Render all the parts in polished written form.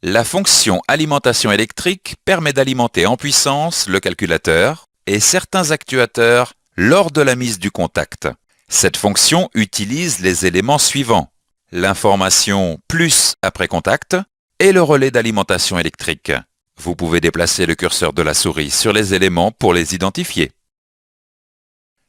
La fonction alimentation électrique permet d'alimenter en puissance le calculateur et certains actuateurs lors de la mise du contact. Cette fonction utilise les éléments suivants: l'information plus après contact et le relais d'alimentation électrique. Vous pouvez déplacer le curseur de la souris sur les éléments pour les identifier.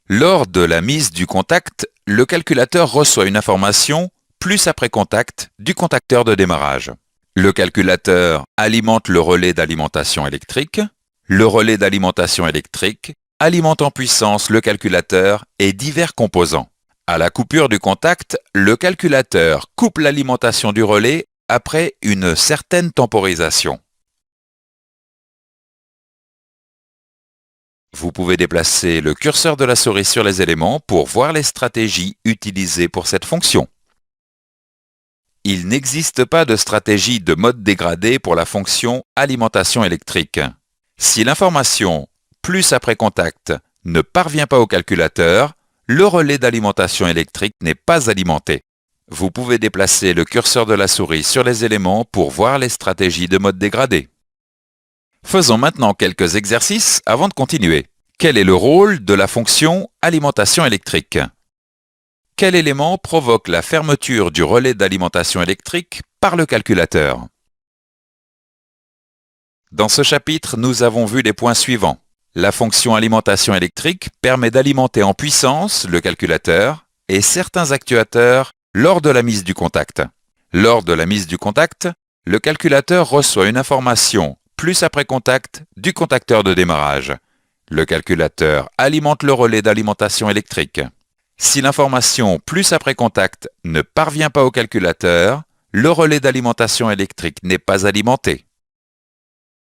Lors de la mise du contact, le calculateur reçoit une information plus après contact du contacteur de démarrage. Le calculateur alimente le relais d'alimentation électrique. Le relais d'alimentation électrique alimente en puissance le calculateur et divers composants. À la coupure du contact, le calculateur coupe l'alimentation du relais après une certaine temporisation. Vous pouvez déplacer le curseur de la souris sur les éléments pour voir les stratégies utilisées pour cette fonction. Il n'existe pas de stratégie de mode dégradé pour la fonction alimentation électrique. Si l'information plus après contact ne parvient pas au calculateur, le relais d'alimentation électrique n'est pas alimenté. Vous pouvez déplacer le curseur de la souris sur les éléments pour voir les stratégies de mode dégradé. Faisons maintenant quelques exercices avant de continuer. Quel est le rôle de la fonction alimentation électrique? Quel élément provoque la fermeture du relais d'alimentation électrique par le calculateur? Dans ce chapitre, nous avons vu les points suivants. La fonction alimentation électrique permet d'alimenter en puissance le calculateur et certains actuateurs lors de la mise du contact. Lors de la mise du contact, le calculateur reçoit une information plus après contact du contacteur de démarrage. Le calculateur alimente le relais d'alimentation électrique. Si l'information plus après contact ne parvient pas au calculateur, le relais d'alimentation électrique n'est pas alimenté.